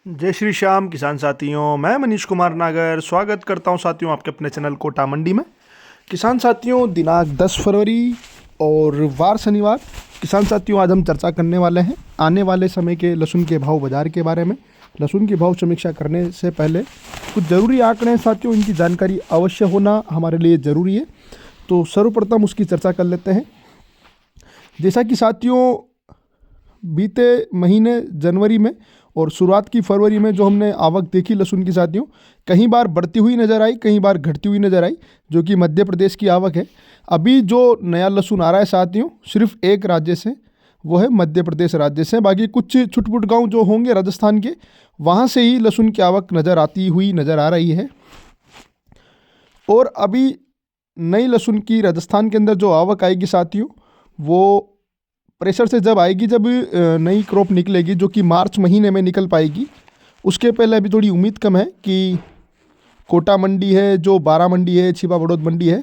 जय श्री श्याम किसान साथियों, मैं मनीष कुमार नागर स्वागत करता हूं साथियों आपके अपने चैनल कोटा मंडी में। किसान साथियों, दिनांक 10 फरवरी और वार शनिवार। किसान साथियों, आज हम चर्चा करने वाले हैं आने वाले समय के लहसुन के भाव बाज़ार के बारे में। लहसुन की भाव समीक्षा करने से पहले कुछ ज़रूरी आंकड़े हैं साथियों, इनकी जानकारी अवश्य होना हमारे लिए ज़रूरी है। तो सर्वप्रथम उसकी चर्चा कर लेते हैं। जैसा कि साथियों, बीते महीने जनवरी में और शुरुआत की फरवरी में जो हमने आवक देखी लहसुन की साथियों, कहीं बार बढ़ती हुई नज़र आई, कहीं बार घटती हुई नज़र आई, जो कि मध्य प्रदेश की आवक है। अभी जो नया लहसुन आ रहा है साथियों, सिर्फ एक राज्य से, वो है मध्य प्रदेश राज्य से। बाकी कुछ छुटपुट गांव जो होंगे राजस्थान के, वहाँ से ही लहसुन की आवक नज़र आ रही है। और अभी नई लहसुन की राजस्थान के अंदर जो आवक आएगी साथियों, वो प्रेशर से जब आएगी, जब नई क्रॉप निकलेगी, जो कि मार्च महीने में निकल पाएगी। उसके पहले अभी थोड़ी उम्मीद कम है कि कोटा मंडी है, जो बारा मंडी है, छिपा बड़ौद मंडी है,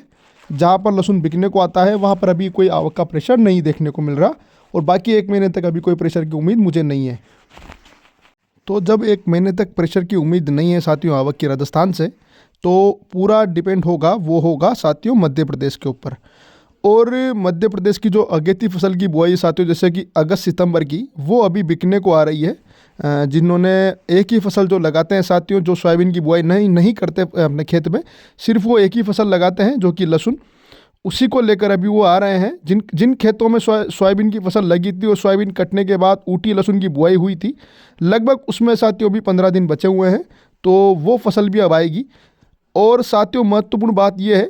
जहाँ पर लहसुन बिकने को आता है, वहाँ पर अभी कोई आवक का प्रेशर नहीं देखने को मिल रहा। और बाकी एक महीने तक अभी कोई प्रेशर की उम्मीद मुझे नहीं है। तो जब एक महीने तक प्रेशर की उम्मीद नहीं है साथियों आवक की राजस्थान से, तो पूरा डिपेंड होगा साथियों मध्य प्रदेश के ऊपर। और मध्य प्रदेश की जो अगेती फसल की बुआई साथियों, जैसे कि अगस्त सितंबर की, वो अभी बिकने को आ रही है। जिन्होंने एक ही फसल जो लगाते हैं साथियों, जो सोयाबीन की बुआई नहीं करते अपने खेत में, सिर्फ वो एक ही फसल लगाते हैं जो कि लहसुन, उसी को लेकर अभी वो आ रहे हैं। जिन खेतों में सोयाबीन की फसल लगी थी और सोयाबीन कटने के बाद ऊटी लहसुन की बुआई हुई थी, लगभग उसमें साथियों भी 15 दिन बचे हुए हैं, तो वो फसल भी अब आएगी। और साथियों, महत्वपूर्ण बात यह है,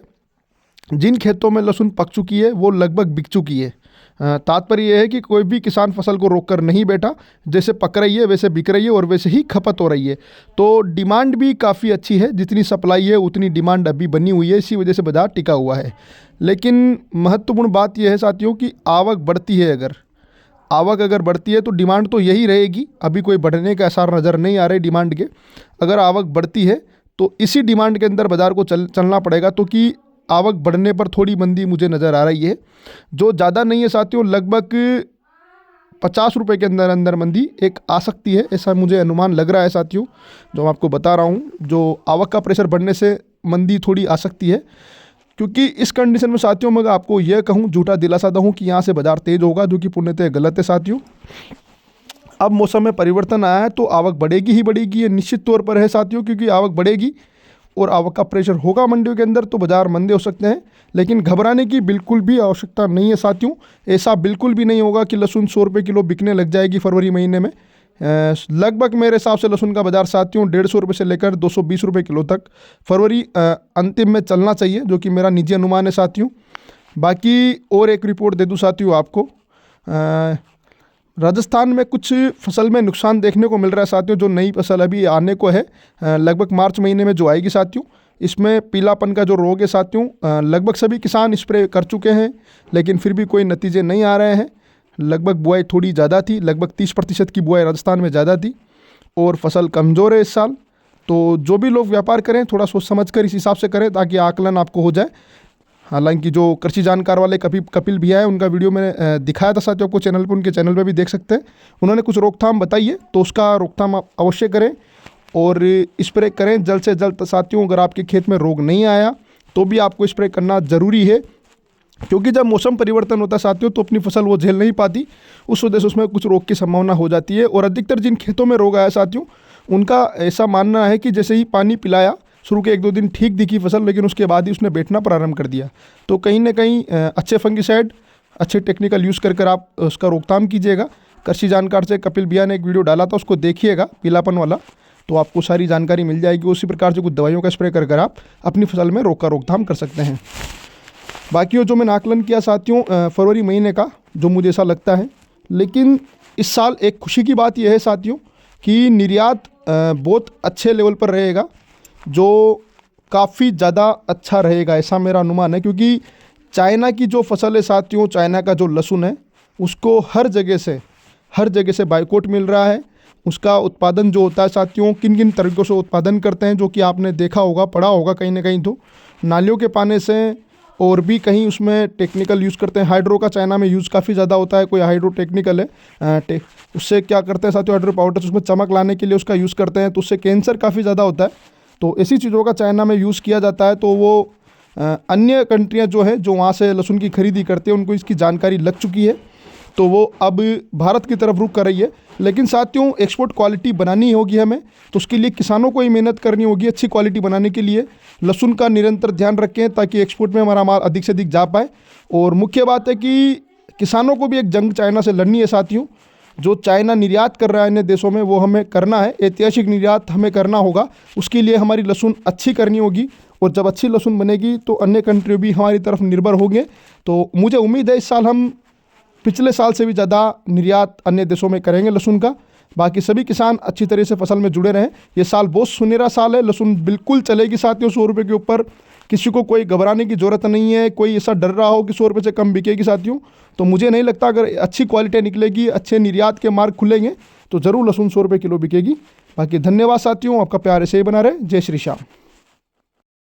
जिन खेतों में लहसुन पक चुकी है वो लगभग बिक चुकी है। तात्पर्य यह है कि कोई भी किसान फसल को रोक कर नहीं बैठा, जैसे पक रही है वैसे बिक रही है और वैसे ही खपत हो रही है। तो डिमांड भी काफ़ी अच्छी है, जितनी सप्लाई है उतनी डिमांड अभी बनी हुई है, इसी वजह से बाजार टिका हुआ है। लेकिन महत्वपूर्ण बात यह है साथियों कि आवक बढ़ती है, अगर बढ़ती है तो डिमांड तो यही रहेगी। अभी कोई बढ़ने का आसार नज़र नहीं आ रहे डिमांड के। अगर आवक बढ़ती है तो इसी डिमांड के अंदर बाज़ार को चलना पड़ेगा। तो कि आवक बढ़ने पर थोड़ी मंदी मुझे नज़र आ रही है, जो ज़्यादा नहीं है साथियों, लगभग 50 रुपये के अंदर मंदी एक आ सकती है, ऐसा मुझे अनुमान लग रहा है साथियों, जो मैं आपको बता रहा हूँ। जो आवक का प्रेशर बढ़ने से मंदी थोड़ी आ सकती है, क्योंकि इस कंडीशन में साथियों मैं आपको यह कहूँ, झूठा दिलासा दूँ कि यहाँ से बाज़ार तेज़ होगा, जो कि पूर्णतः गलत है साथियों। अब मौसम में परिवर्तन आया है तो आवक बढ़ेगी ही बढ़ेगी, ये निश्चित तौर पर है साथियों, क्योंकि आवक बढ़ेगी और आवक का प्रेशर होगा मंडियों के अंदर, तो बाज़ार मंदे हो सकते हैं। लेकिन घबराने की बिल्कुल भी आवश्यकता नहीं है साथियों। ऐसा बिल्कुल भी नहीं होगा कि लहसुन 100 रुपये किलो बिकने लग जाएगी फरवरी महीने में। लगभग मेरे हिसाब से लहसुन का बाज़ार साथियों 150 रुपये से लेकर 220 रुपये किलो तक फरवरी अंतिम में चलना चाहिए, जो कि मेरा निजी अनुमान है साथियों। बाकी और एक रिपोर्ट दे दूँ साथियों आपको, राजस्थान में कुछ फसल में नुकसान देखने को मिल रहा है साथियों। जो नई फसल अभी आने को है, लगभग मार्च महीने में जो आएगी साथियों, इसमें पीलापन का जो रोग है साथियों, लगभग सभी किसान स्प्रे कर चुके हैं, लेकिन फिर भी कोई नतीजे नहीं आ रहे हैं। लगभग बुआई थोड़ी ज़्यादा थी, लगभग 30% की बुआई राजस्थान में ज़्यादा थी, और फसल कमज़ोर है इस साल। तो जो भी लोग व्यापार करें, थोड़ा सोच समझ कर इस हिसाब से करें, ताकि आकलन आपको हो जाए। हालांकि जो कृषि जानकार वाले कपिल भैया है, उनका वीडियो मैंने दिखाया था साथियों आपको चैनल पर, उनके चैनल पे भी देख सकते हैं। उन्होंने कुछ रोकथाम बताई है, तो उसका रोकथाम आप अवश्य करें और स्प्रे करें जल्द से जल्द साथियों। अगर आपके खेत में रोग नहीं आया तो भी आपको स्प्रे करना ज़रूरी है, क्योंकि जब मौसम परिवर्तन होता है साथियों, तो अपनी फसल वो झेल नहीं पाती, उस वजह से उसमें कुछ रोग की संभावना हो जाती है। और अधिकतर जिन खेतों में रोग आया साथियों, उनका ऐसा मानना है कि जैसे ही पानी पिलाया, शुरू के 1-2 दिन ठीक दिखी फसल, लेकिन उसके बाद ही उसने बैठना प्रारंभ कर दिया। तो कहीं ना कहीं अच्छे फंगिसाइड, अच्छे टेक्निकल यूज़ कर आप उसका रोकथाम कीजिएगा। कृषि जानकार से कपिल भैया ने एक वीडियो डाला था, उसको देखिएगा पीलापन वाला, तो आपको सारी जानकारी मिल जाएगी। उसी प्रकार से कुछ दवाइयों का स्प्रे कर आप अपनी फसल में रोग का रोकथाम कर सकते हैं। बाकी जो मैंने आकलन किया साथियों फरवरी महीने का, जो मुझे ऐसा लगता है, लेकिन इस साल एक खुशी की बात यह है साथियों कि निर्यात बहुत अच्छे लेवल पर रहेगा, जो काफ़ी ज़्यादा अच्छा रहेगा, ऐसा मेरा अनुमान है। क्योंकि चाइना की जो फसल है साथियों, चाइना का जो लहसुन है, उसको हर जगह से बाइकआउट मिल रहा है। उसका उत्पादन जो होता है साथियों, किन किन तरीक़ों से उत्पादन करते हैं, जो कि आपने देखा होगा, पढ़ा होगा कहीं ना कहीं, तो नालियों के पानी से और भी कहीं उसमें टेक्निकल यूज़ करते हैं। हाइड्रो का चाइना में यूज़ काफ़ी ज़्यादा होता है, कोई हाइड्रो टेक्निकल है, उससे क्या करते हैं साथियों, हाइड्रो पाउडर उसमें चमक लाने के लिए उसका यूज़ करते हैं, तो उससे कैंसर काफ़ी ज़्यादा होता है। तो ऐसी चीज़ों का चाइना में यूज़ किया जाता है। तो वो अन्य कंट्रियाँ जो है जो वहाँ से लहसुन की खरीदी करते हैं, उनको इसकी जानकारी लग चुकी है, तो वो अब भारत की तरफ रुख कर रही है। लेकिन साथियों एक्सपोर्ट क्वालिटी बनानी होगी हमें, तो उसके लिए किसानों को ही मेहनत करनी होगी अच्छी क्वालिटी बनाने के लिए। लहसुन का निरंतर ध्यान रखें ताकि एक्सपोर्ट में हमारा माल अधिक से अधिक जा पाए। और मुख्य बात है कि किसानों को भी एक जंग चाइना से लड़नी है साथियों। जो चाइना निर्यात कर रहा है अन्य देशों में, वो हमें करना है, ऐतिहासिक निर्यात हमें करना होगा। उसके लिए हमारी लहसुन अच्छी करनी होगी, और जब अच्छी लहसुन बनेगी तो अन्य कंट्री भी हमारी तरफ निर्भर होंगे। तो मुझे उम्मीद है इस साल हम पिछले साल से भी ज़्यादा निर्यात अन्य देशों में करेंगे लहसुन का। बाकी सभी किसान अच्छी तरह से फसल में जुड़े रहें। ये साल बहुत सुनहरा साल है, लहसुन बिल्कुल चलेगी साथियों 100 रुपये के ऊपर। किसी को कोई घबराने की ज़रूरत नहीं है, कोई ऐसा डर रहा हो कि 100 रुपये से कम बिकेगी साथियों, तो मुझे नहीं लगता। अगर अच्छी क्वालिटी निकलेगी, अच्छे निर्यात के मार्ग खुलेंगे, तो ज़रूर लहसुन 100 रुपये किलो बिकेगी। बाकी धन्यवाद साथियों, आपका प्यार ऐसे ही बना रहे। जय श्री श्याम।